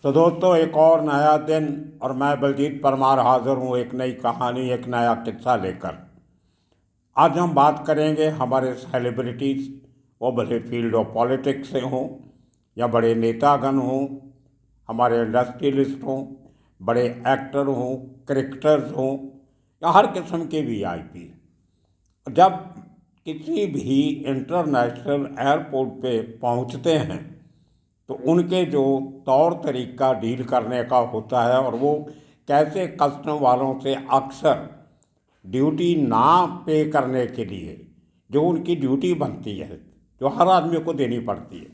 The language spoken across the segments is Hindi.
तो दोस्तों, एक और नया दिन और मैं बलजीत परमार हाजिर हूँ एक नई कहानी, एक नया किस्सा लेकर। आज हम बात करेंगे हमारे सेलिब्रिटीज़, वो भले फील्ड ऑफ पॉलिटिक्स से हों या बड़े नेतागण हों, हमारे इंडस्ट्रियलिस्ट हों, बड़े एक्टर हों, क्रिकेटर्स हों या हर किस्म के वीआईपी। जब किसी भी इंटरनेशनल एयरपोर्ट पे पहुंचते हैं तो उनके जो तौर तरीका डील करने का होता है और वो कैसे कस्टम वालों से अक्सर ड्यूटी ना पे करने के लिए, जो उनकी ड्यूटी बनती है, जो हर आदमी को देनी पड़ती है,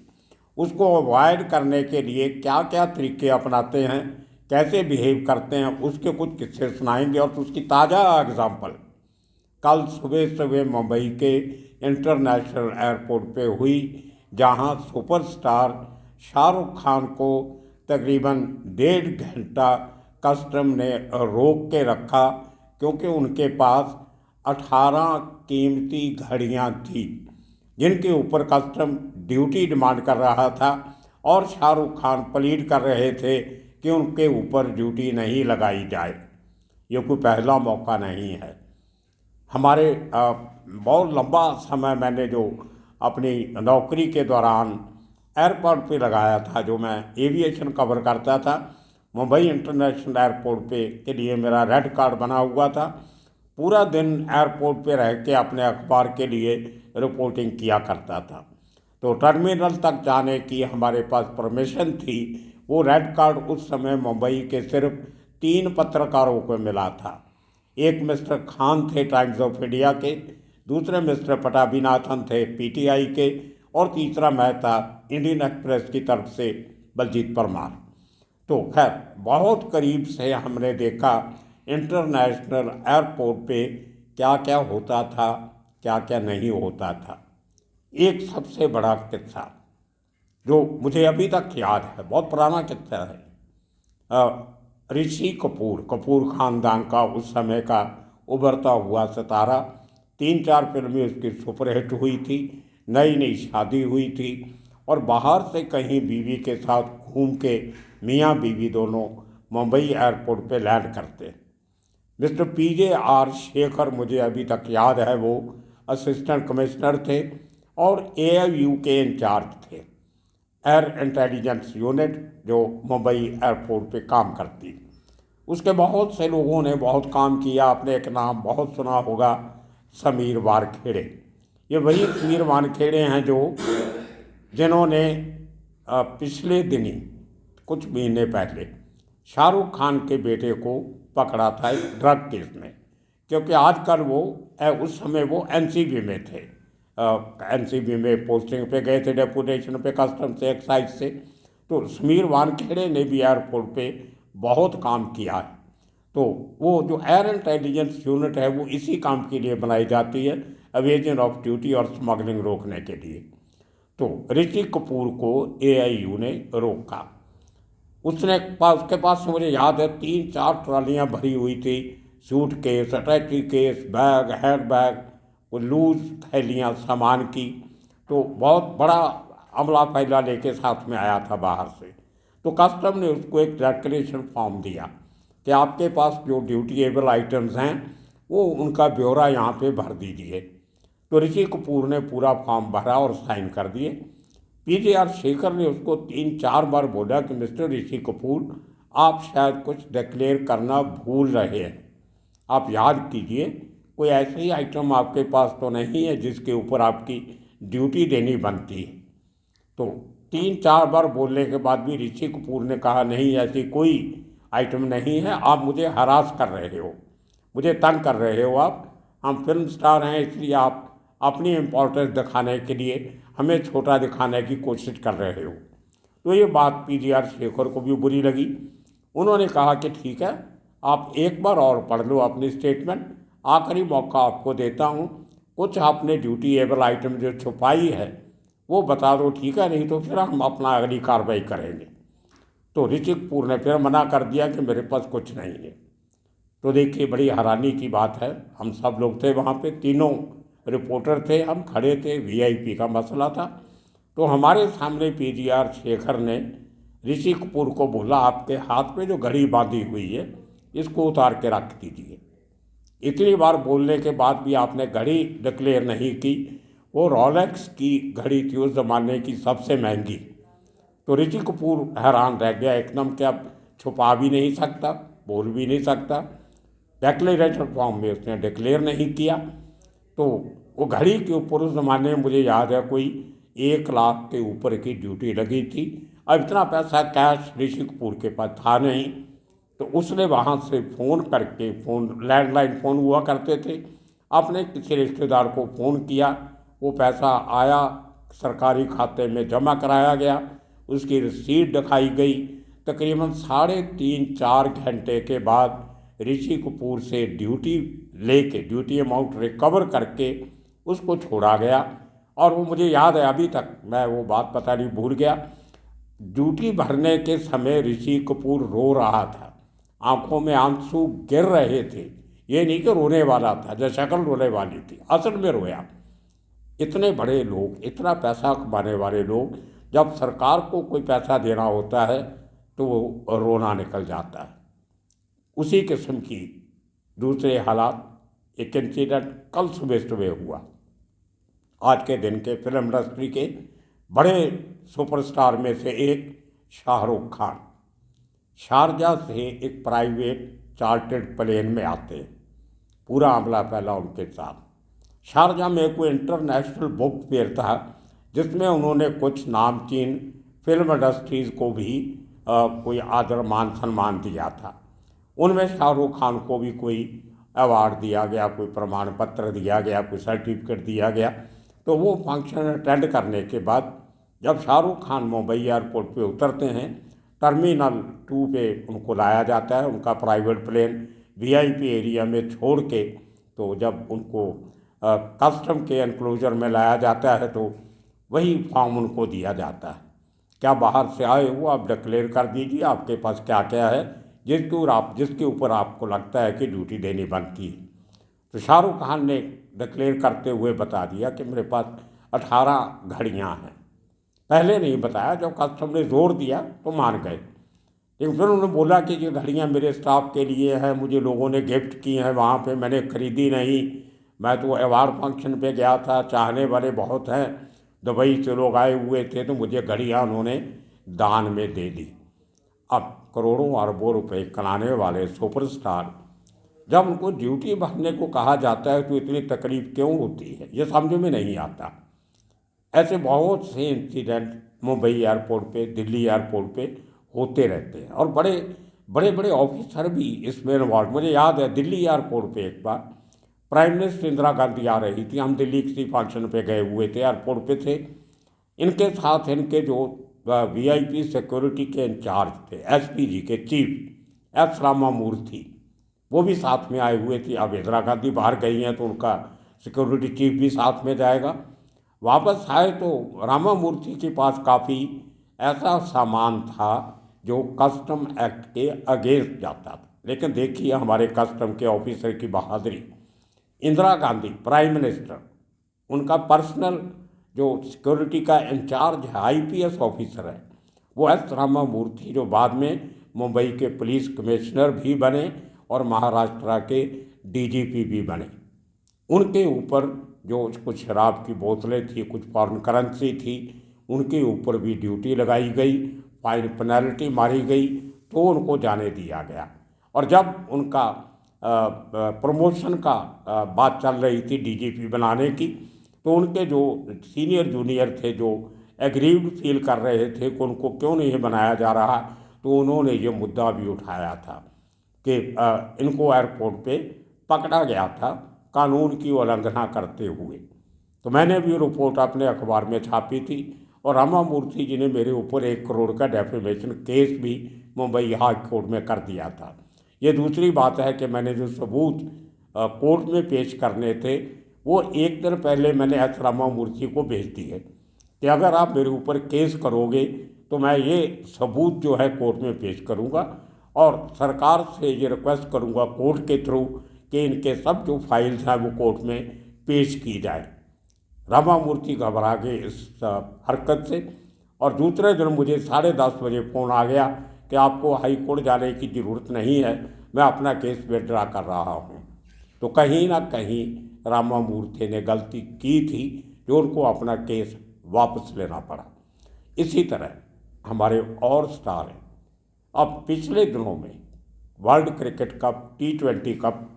उसको अवॉइड करने के लिए क्या क्या तरीके अपनाते हैं, कैसे बिहेव करते हैं, उसके कुछ किस्से सुनाएंगे। और उसकी ताज़ा एग्जाम्पल कल सुबह सुबह मुंबई के इंटरनेशनल एयरपोर्ट पे हुई, जहां सुपरस्टार शाहरुख खान को तकरीबन 1.5 घंटा कस्टम ने रोक के रखा, क्योंकि उनके पास 18 कीमती घड़ियां थी जिनके ऊपर कस्टम ड्यूटी डिमांड कर रहा था और शाहरुख खान प्लीड कर रहे थे कि उनके ऊपर ड्यूटी नहीं लगाई जाए। ये कोई पहला मौका नहीं है। हमारे बहुत लंबा समय मैंने जो अपनी नौकरी के दौरान एयरपोर्ट पे लगाया था, जो मैं एविएशन कवर करता था, मुंबई इंटरनेशनल एयरपोर्ट पे के लिए मेरा रेड कार्ड बना हुआ था। पूरा दिन एयरपोर्ट पे रह के अपने अखबार के लिए रिपोर्टिंग किया करता था। तो टर्मिनल तक जाने की हमारे पास परमिशन थी। वो रेड कार्ड उस समय मुंबई के सिर्फ 3 पत्रकारों को मिला था। एक मिस्टर खान थे टाइम्स ऑफ इंडिया के, दूसरे मिस्टर पटाभिनाथन थे पीटीआई के, और तीसरा मैं था इंडियन एक्सप्रेस की तरफ से बलजीत परमार। तो खैर, बहुत करीब से हमने देखा इंटरनेशनल एयरपोर्ट पे क्या क्या होता था, क्या क्या नहीं होता था। एक सबसे बड़ा किस्सा जो मुझे अभी तक याद है, बहुत पुराना किस्सा है। ऋषि कपूर खानदान का उस समय का उभरता हुआ सितारा। 3-4 फिल्में उसकी सुपरहिट हुई थी, नई नई शादी हुई थी और बाहर से कहीं बीवी के साथ घूम के मियाँ बीवी दोनों मुंबई एयरपोर्ट पे लैंड करते। मिस्टर PJR शेखर, मुझे अभी तक याद है, वो असिस्टेंट कमिश्नर थे और AIU के इंचार्ज थे, एयर इंटेलिजेंस यूनिट, जो मुंबई एयरपोर्ट पे काम करती। उसके बहुत से लोगों ने बहुत काम किया। आपने एक नाम बहुत सुना होगा, समीर वानखेड़े। ये वही समीर वानखेड़े हैं जिन्होंने पिछले दिनी कुछ महीने पहले शाहरुख खान के बेटे को पकड़ा था एक ड्रग केस में, क्योंकि आजकल उस समय वो एनसीबी में थे। एनसीबी में पोस्टिंग पे गए थे, डेपुटेशन पे कस्टम से, एक्साइज से। तो समीर वानखेड़े ने भी एयरपोर्ट पे बहुत काम किया है। तो वो जो एयर इंटेलिजेंस यूनिट है, वो इसी काम के लिए बनाई जाती है, एवेजन ऑफ ड्यूटी और स्मगलिंग रोकने के लिए। तो ऋषि कपूर को AIU ने रोका। उसके पास से मुझे याद है 3-4 ट्रालियाँ भरी हुई थी, सूट केस, अटैची केस, बैग, हैंड बैग, वो लूज थैलियाँ सामान की। तो बहुत बड़ा अमला फैला लेके साथ में आया था बाहर से। तो कस्टम ने उसको एक डिक्लेरेशन फॉर्म दिया कि आपके पास जो ड्यूटीएबल आइटम्स हैं वो उनका ब्यौरा यहाँ पे भर दीजिए। तो ऋषि कपूर ने पूरा फॉर्म भरा और साइन कर दिए। PJR शेखर ने उसको 3-4 बार बोला कि मिस्टर ऋषि कपूर, आप शायद कुछ डिक्लेयर करना भूल रहे हैं, आप याद कीजिए, कोई ऐसी आइटम आपके पास तो नहीं है जिसके ऊपर आपकी ड्यूटी देनी बनती है। तो 3-4 बार बोलने के बाद भी ऋषि कपूर ने कहा, नहीं, ऐसी कोई आइटम नहीं है, आप मुझे हरास कर रहे हो, मुझे तंग कर रहे हो आप, हम फिल्म स्टार हैं, इसलिए आप अपनी इम्पोर्टेंस दिखाने के लिए हमें छोटा दिखाने की कोशिश कर रहे हो। तो ये बात PJR शेखर को भी बुरी लगी। उन्होंने कहा कि ठीक है, आप एक बार और पढ़ लो अपनी स्टेटमेंट, आखिरी मौका आपको देता हूँ, कुछ आपने ड्यूटीएबल आइटम जो छुपाई है वो बता दो, ठीक है, नहीं तो फिर हम अपना अगली कार्रवाई करेंगे। तो ऋषि कपूर ने फिर मना कर दिया कि मेरे पास कुछ नहीं है। तो देखिए, बड़ी हैरानी की बात है, हम सब लोग थे वहाँ पे, तीनों रिपोर्टर थे, हम खड़े थे, VIP का मसला था। तो हमारे सामने PJR शेखर ने ऋषि कपूर को बोला, आपके हाथ में जो घड़ी बांधी हुई है इसको उतार के रख दीजिए। इतनी बार बोलने के बाद भी आपने घड़ी डिक्लेयर नहीं की। वो रोलेक्स की घड़ी थी उस ज़माने की, सबसे महंगी। तो ऋषि कपूर हैरान रह गया एकदम, कि अब छुपा भी नहीं सकता, बोल भी नहीं सकता। डिक्लेरेशन फॉर्म में उसने डिक्लेयर नहीं किया। तो वो घड़ी के ऊपर उस ज़माने में मुझे याद है कोई 1 लाख के ऊपर की ड्यूटी लगी थी। अब इतना पैसा कैश ऋषि कपूर के पास था नहीं, तो उसने वहाँ से फ़ोन करके, लैंडलाइन फ़ोन हुआ करते थे, अपने किसी रिश्तेदार को फ़ोन किया। वो पैसा आया, सरकारी खाते में जमा कराया गया, उसकी रसीद दिखाई गई। तकरीबन 3.5-4 घंटे के बाद ऋषि कपूर से ड्यूटी अमाउंट रिकवर करके उसको छोड़ा गया। और वो मुझे याद है अभी तक, मैं वो बात पता नहीं भूल गया। ड्यूटी भरने के समय ऋषि कपूर रो रहा था, आंखों में आंसू गिर रहे थे। ये नहीं कि रोने वाला था, जो शक्ल रोने वाली थी, असल में रोया। इतने बड़े लोग, इतना पैसा कमाने वाले लोग, जब सरकार को कोई पैसा देना होता है तो वो रोना निकल जाता है। उसी किस्म की दूसरे हालात, एक इंसिडेंट कल सुबह सुबह हुआ। आज के दिन के फिल्म इंडस्ट्री के बड़े सुपरस्टार में से एक शाहरुख खान शारजा से एक प्राइवेट चार्टर्ड प्लेन में आते हैं। पूरा अमला फैला उनके साथ। शारजा में कोई इंटरनेशनल बुक फेयर था, जिसमें उन्होंने कुछ नामचीन फिल्म इंडस्ट्रीज़ को भी कोई आदर मान सम्मान दिया था। उनमें शाहरुख खान को भी कोई अवार्ड दिया गया, कोई प्रमाण पत्र दिया गया, कोई सर्टिफिकेट दिया गया। तो वो फंक्शन अटेंड करने के बाद जब शाहरुख खान मुंबई एयरपोर्ट पे उतरते हैं, टर्मिनल 2 पे उनको लाया जाता है, उनका प्राइवेट प्लेन वीआईपी एरिया में छोड़ के। तो जब उनको कस्टम के एनक्लोजर में लाया जाता है तो वही फॉर्म उनको दिया जाता है, क्या बाहर से आए हो, आप डिक्लेयर कर दीजिए आपके पास क्या क्या है जिसके ऊपर आपको लगता है कि ड्यूटी देनी बनती है। तो शाहरुख खान ने डिक्लेयर करते हुए बता दिया कि मेरे पास 18 घड़ियाँ हैं। पहले नहीं बताया, जब कस्टम ने जोर दिया तो मान गए। लेकिन फिर उन्होंने बोला कि ये घड़ियाँ मेरे स्टाफ के लिए हैं, मुझे लोगों ने गिफ्ट की हैं, वहाँ पे मैंने खरीदी नहीं, मैं तो अवार्ड फंक्शन पे गया था, चाहने वाले बहुत हैं, दुबई से लोग आए हुए थे, तो मुझे घड़ियाँ उन्होंने दान में दे दी। अब करोड़ों अरबों रुपए कमाने वाले सुपरस्टार, जब उनको ड्यूटी भरने को कहा जाता है तो इतनी तकलीफ क्यों होती है, ये समझ में नहीं आता। ऐसे बहुत से इंसिडेंट मुंबई एयरपोर्ट पे, दिल्ली एयरपोर्ट पे होते रहते हैं, और बड़े बड़े बड़े ऑफिसर भी इसमें इन्वॉल्व। मुझे याद है दिल्ली एयरपोर्ट पे एक बार प्राइम मिनिस्टर इंदिरा गांधी आ रही थी, हम दिल्ली किसी फंक्शन पे गए हुए थे, एयरपोर्ट पे थे। इनके साथ इनके जो वीआईपी सिक्योरिटी के इंचार्ज थे, एसपीजी के चीफ एस रामामूर्ति, वो भी साथ में आए हुए थे। अब इंदिरा गांधी बाहर गई हैं तो उनका सिक्योरिटी चीफ भी साथ में जाएगा। वापस आए तो रामामूर्ति के पास काफ़ी ऐसा सामान था जो कस्टम एक्ट के अगेंस्ट जाता था। लेकिन देखिए हमारे कस्टम के ऑफिसर की बहादुरी। इंदिरा गांधी प्राइम मिनिस्टर, उनका पर्सनल जो सिक्योरिटी का इंचार्ज है, आईपीएस ऑफिसर है, वो एस रामामूर्ति, जो बाद में मुंबई के पुलिस कमिश्नर भी बने और महाराष्ट्र के डीजीपी भी बने। उनके ऊपर जो कुछ शराब की बोतलें थी, कुछ फॉरेन करेंसी थी, उनके ऊपर भी ड्यूटी लगाई गई, फाइन पेनल्टी मारी गई, तो उनको जाने दिया गया। और जब उनका प्रमोशन का बात चल रही थी डीजीपी बनाने की, तो उनके जो सीनियर जूनियर थे जो एग्रीव्ड फील कर रहे थे कि उनको क्यों नहीं बनाया जा रहा, तो उन्होंने ये मुद्दा भी उठाया था कि इनको एयरपोर्ट पे पकड़ा गया था कानून की उल्लंघना करते हुए। तो मैंने भी रिपोर्ट अपने अखबार में छापी थी, और रामामूर्ति जी ने मेरे ऊपर 1 करोड़ का डेफेमेशन केस भी मुंबई हाई कोर्ट में कर दिया था। ये दूसरी बात है कि मैंने जो सबूत कोर्ट में पेश करने थे, वो 1 दिन पहले मैंने एस रामामूर्ति को भेज दिए कि अगर आप मेरे ऊपर केस करोगे तो मैं ये सबूत जो है कोर्ट में पेश करूँगा, और सरकार से ये रिक्वेस्ट करूँगा कोर्ट के थ्रू कि इनके सब जो फाइल्स हैं वो कोर्ट में पेश की जाए। रामामूर्ति घबरा गए इस हरकत से, और दूसरे दिन मुझे 10:30 बजे फ़ोन आ गया कि आपको हाई कोर्ट जाने की ज़रूरत नहीं है, मैं अपना केस विड्रा कर रहा हूँ। तो कहीं ना कहीं रामामूर्ति ने गलती की थी जो उनको अपना केस वापस लेना पड़ा। इसी तरह हमारे और स्टार हैं। अब पिछले दिनों में world cricket cup T20 cup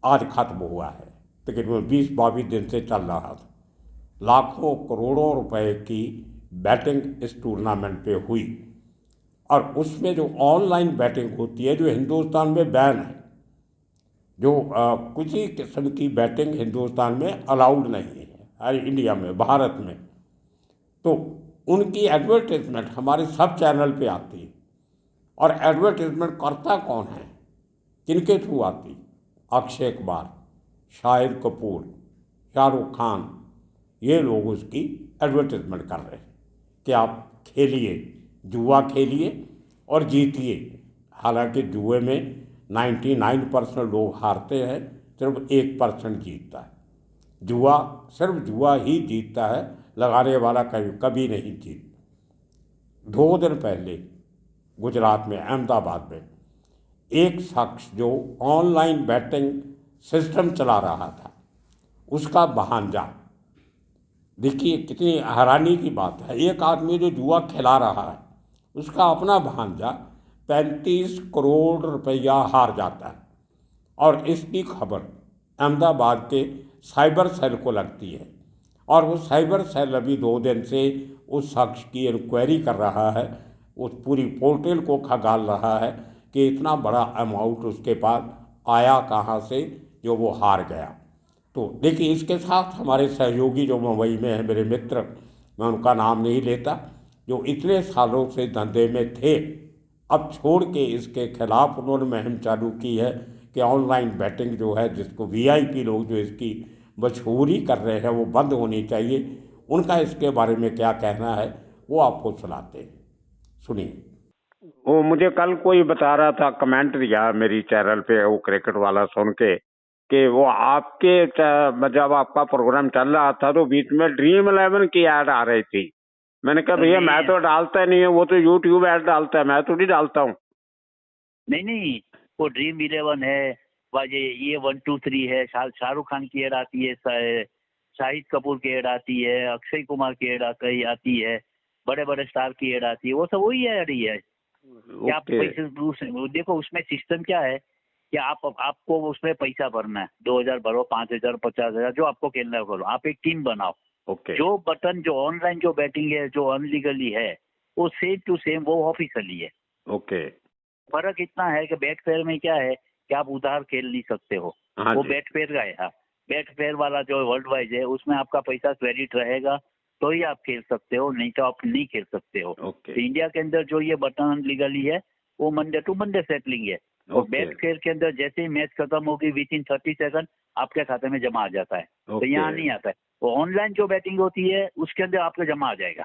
आज खत्म हुआ है, तकरीबन 20-22 दिन से चल रहा था। लाखों करोड़ों रुपए की बैटिंग इस टूर्नामेंट पे हुई और उसमें जो ऑनलाइन बैटिंग होती है जो हिंदुस्तान में बैन है, जो किसी किस्म की बैटिंग हिंदुस्तान में अलाउड नहीं है इंडिया में, भारत में, तो उनकी एडवर्टाइजमेंट हमारे सब चैनल पे आती है। और एडवर्टाइजमेंट करता कौन है, किनके थ्रू आती? अक्षय कुमार, शाहिद कपूर, शाहरुख खान, ये लोग उसकी एडवर्टाइजमेंट कर रहे हैं कि आप खेलिए, जुआ खेलिए और जीतिए। हालांकि जुए में 99% लोग हारते हैं, सिर्फ 1% जीतता है। जुआ सिर्फ जुआ ही जीतता है, लगाने वाला कभी नहीं जीत। 2 दिन पहले गुजरात में अहमदाबाद में एक शख्स जो ऑनलाइन बैटिंग सिस्टम चला रहा था, उसका भांजा, देखिए कितनी हैरानी की बात है, एक आदमी जो जुआ खिला रहा है उसका अपना भांजा 35 करोड़ रुपया हार जाता है। और इसकी खबर अहमदाबाद के साइबर सेल को लगती है और वो साइबर सेल अभी 2 दिन से उस शख्स की इंक्वायरी कर रहा है, उस पूरी पोर्टल को खंगाल रहा है कि इतना बड़ा अमाउंट उसके पास आया कहाँ से जो वो हार गया। तो देखिए, इसके साथ हमारे सहयोगी जो मुंबई में हैं, मेरे मित्र, मैं उनका नाम नहीं लेता, जो इतने सालों से धंधे में थे, अब छोड़ के इसके खिलाफ उन्होंने मुहिम चालू की है कि ऑनलाइन बैटिंग जो है, जिसको वीआईपी लोग जो इसकी मशहूरी कर रहे हैं, वो बंद होनी चाहिए। उनका इसके बारे में क्या कहना है वो आपको सुनाते हैं, सुनिए। वो मुझे कल कोई बता रहा था, कमेंट दिया मेरी चैनल पे, वो क्रिकेट वाला सुन के, कि वो आपके जब आपका प्रोग्राम चल रहा था तो बीच में ड्रीम 11 की ऐड आ रही थी। मैंने कहा भैया मैं तो डालता नहीं है, वो तो यूट्यूब ऐड डालता है, मैं तो नहीं डालता हूँ। नहीं नहीं, वो ड्रीम 11 है, ये 1-2-3 है, शाहरुख खान की एड आती है, शाहिद कपूर की एड आती है, अक्षय कुमार की एड आती है, बड़े बड़े स्टार की एड आती है, वो सब वही एड ही है। क्या आप पैसे देखो, उसमें सिस्टम क्या है कि आपको उसमें पैसा भरना है, 2,000 भरो, 5,000, 50,000, जो आपको खेलना है करो। आप एक टीम बनाओ। जो बटन, जो ऑनलाइन जो बैटिंग है, जो अनलीगली है, वो सेम टू सेम वो ऑफिशियली है। फर्क इतना है कि बैट फेयर में क्या है कि आप उधार खेल नहीं सकते हो। वो बैट फेयर का है। बैट फेयर वाला जो वर्ल्ड वाइड है, उसमें आपका पैसा क्रेडिट रहेगा तो ही आप खेल सकते हो, नहीं तो आप नहीं खेल सकते हो। तो इंडिया के अंदर जो ये बटन लीगली है, वो मंडे टू मंडे सेटलिंग है। और बैट फेयर के अंदर जैसे ही मैच खत्म होगी, विद इन 30 सेकंड आपके खाते में जमा आ जाता है। तो यहाँ नहीं आता है। वो ऑनलाइन जो बैटिंग होती है उसके अंदर आपको जमा आ जाएगा।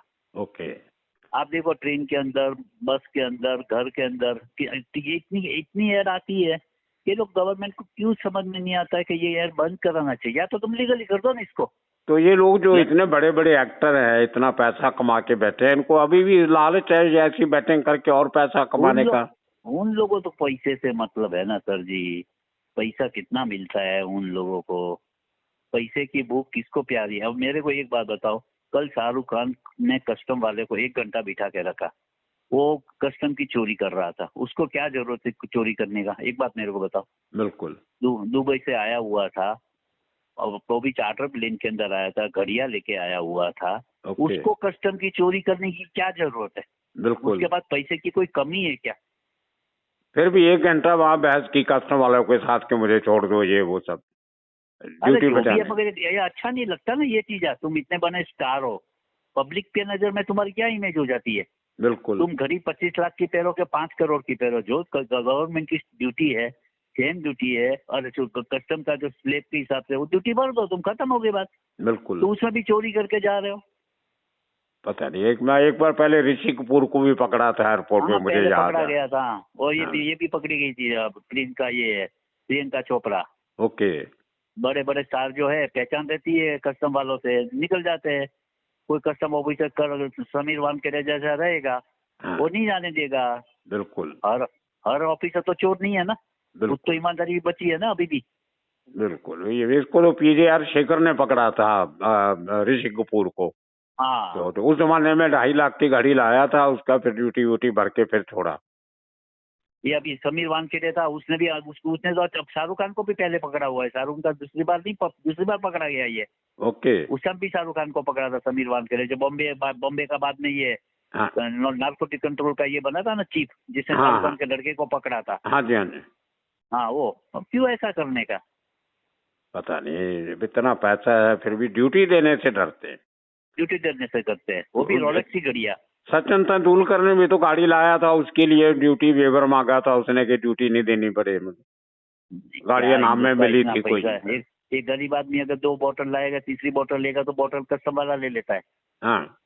आप देखो, ट्रेन के अंदर, बस के अंदर, घर के अंदर इतनी एड आती है। ये लोग गवर्नमेंट को क्यों समझ में नहीं आता है कि ये एड बंद कराना चाहिए, या तो तुम लीगली कर दो ना इसको। तो ये लोग जो इतने बड़े बड़े एक्टर हैं, इतना पैसा कमा के बैठे हैं, इनको अभी भी लालच है ऐसी बैटिंग करके और पैसा कमाने का? उन लोगों तो पैसे से मतलब है ना सर जी। पैसा कितना मिलता है उन लोगों को, पैसे की भूख किसको प्यारी है। अब मेरे को एक बात बताओ, कल शाहरुख खान ने कस्टम वाले को 1 घंटा बिठा के रखा, वो कस्टम की चोरी कर रहा था, उसको क्या जरूरत है चोरी करने का? एक बात मेरे को बताओ। बिल्कुल। दुबई से आया हुआ था और वो भी चार्टर प्लेन के अंदर आया था, घड़िया लेके आया हुआ था। उसको कस्टम की चोरी करने की क्या जरूरत है? बिल्कुल। उसके बाद पैसे की कोई कमी है क्या? फिर भी 1 घंटा वहां बहस की कस्टम वालों के साथ के मुझे छोड़ दो, ये वो सब ड्यूटी बचाने। मगर ये अच्छा नहीं लगता ना ये चीज। तुम इतने बड़े स्टार हो, पब्लिक के नजर में तुम्हारी क्या इमेज हो जाती है? बिल्कुल। तुम घड़ी 25 लाख की पैरो के 5 करोड़ की पैरो, जो गवर्नमेंट की ड्यूटी है, सेम ड्यूटी है, और कस्टम का जो स्लेब के हिसाब से वो ड्यूटी भर दो, तुम खत्म हो गई बात। बिल्कुल। तो उसमें भी चोरी करके जा रहे हो। पता नहीं, मैं एक बार पहले ऋषि कपूर को भी पकड़ा था एयरपोर्ट में, मुझे याद पकड़ा गया था। और ये भी पकड़ी गई थी प्रियंका, ये प्रियंका चोपड़ा। बड़े बड़े स्टार जो है, पहचान रहती है कस्टम वालों से, निकल जाते हैं। कोई कस्टम ऑफिसर कर समीर वानखेड़े जैसा रहेगा, हाँ, वो नहीं जाने देगा। बिल्कुल हर ऑफिसर तो चोर नहीं है ना, कुछ तो बिल्कुल ईमानदारी भी बची है ना अभी भी। बिल्कुल। ये इसको तो पीजेआर शेखर ने पकड़ा था, ऋषि कपूर को। हाँ, तो उस जमाने में 2.5 लाख की घड़ी लाया था उसका, फिर ड्यूटी व्यूटी भर के फिर छोड़ा। ये अभी समीर वानखेड़े था, उसने तो अब शाहरुख खान को भी पहले पकड़ा हुआ है। शाहरुख खान दूसरी बार पकड़ा गया ये। ओके। उस टाइम भी शाहरुख खान को पकड़ा था समीर वानखेड़े, जो बॉम्बे का बाद में ये हाँ नार्कोटिक कंट्रोल का ये बना था ना चीफ, जिसने हाँ शाहरुख हाँ खान के लड़के को पकड़ा था। हाँ जी हाँ जी। हाँ, वो अब क्यों ऐसा करने का? पता नहीं, इतना पैसा है फिर भी ड्यूटी देने से डरते हैं। ड्यूटी देने से करते हैं, वो भी रोलेक्स की घड़िया। सचिन तेंदुलकर ने भी तो गाड़ी लाया था, उसके लिए ड्यूटी वेवर मांगा था उसने कि ड्यूटी नहीं देनी पड़े, गाड़ियां नाम में क्या मिली इतना थी कोई। पैसा है? एक गरीब आदमी अगर 2 बोतल लाएगा, तीसरी बोतल लेगा तो बोतल कस्टम वाला ले लेता है। हाँ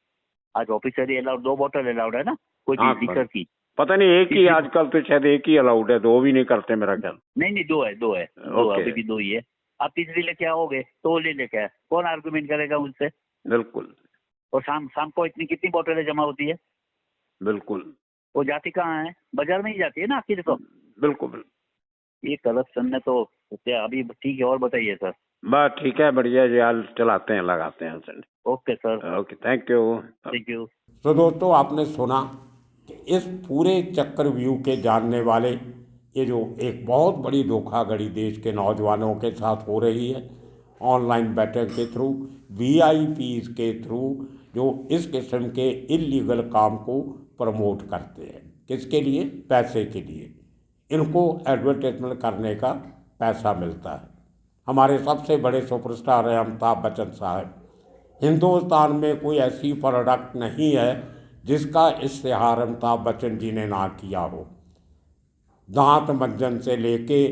आज ऑफिसर ही अलाउड, 2 बोतल अलाउड है ना कोई हाँ, भी लिकर की। पता नहीं एक ही, आजकल तो शायद एक ही अलाउड है, 2 भी नहीं करते मेरा ख्याल। नहीं, 2 है, 2 है, 2 ओके। अभी भी 2 ही है। आप तीसरी लेके आओगे तो वो ले लेके आए, कौन आर्गुमेंट करेगा उनसे? बिल्कुल और शाम को इतनी कितनी बोतलें जमा होती है? बिल्कुल वो जाती कहाँ है? बाजार में ही जाती है ना आखिर तो। बिल्कुल बिल्कुल। ये करप्शन ने तो क्या अभी ठीक है। और बताइए सर। बस ठीक है, बढ़िया जी, हाल चलाते हैं, लगाते हैं sir. Okay sir, okay, thank you. Thank you. तो दोस्तों, आपने सुना कि इस पूरे चक्रव्यूह के जानने वाले, ये जो एक बहुत बड़ी धोखाधड़ी देश के नौजवानों के साथ हो रही है ऑनलाइन बैठक के थ्रू, वीआईपीज़ के थ्रू, जो इस किस्म के इलीगल काम को प्रमोट करते हैं। किसके लिए? पैसे के लिए। इनको एडवर्टाइजमेंट करने का पैसा मिलता है। हमारे सबसे बड़े सुपरस्टार हैं अमिताभ बच्चन साहब। हिंदुस्तान में कोई ऐसी प्रोडक्ट नहीं है जिसका इश्तेहार अमिताभ बच्चन जी ने ना किया हो। दांत मंजन से लेके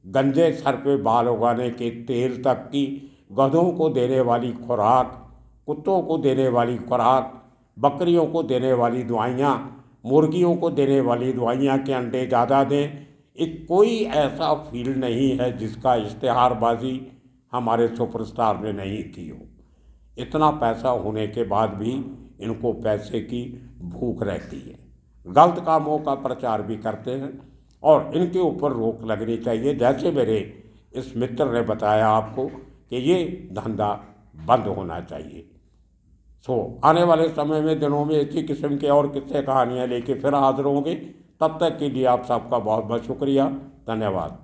गंजे सर पे बाल उगाने के तेल तक की, गधों को देने वाली खुराक, कुत्तों को देने वाली खुराक, बकरियों को देने वाली दवाइयाँ, मुर्गियों को देने वाली दवाइयाँ के अंडे ज़्यादा दें, एक कोई ऐसा फील्ड नहीं है जिसका इश्तेहारबाजी हमारे सुपरस्टार ने नहीं की हो। इतना पैसा होने के बाद भी इनको पैसे की भूख रहती है। गलत कामों का प्रचार भी करते हैं और इनके ऊपर रोक लगनी चाहिए, जैसे मेरे इस मित्र ने बताया आपको कि ये धंधा बंद होना चाहिए। आने वाले समय में, दिनों में इसी किस्म के और किस्से कहानियाँ लेके फिर हाजिर होंगे। तब तक के लिए आप सबका बहुत बहुत शुक्रिया, धन्यवाद।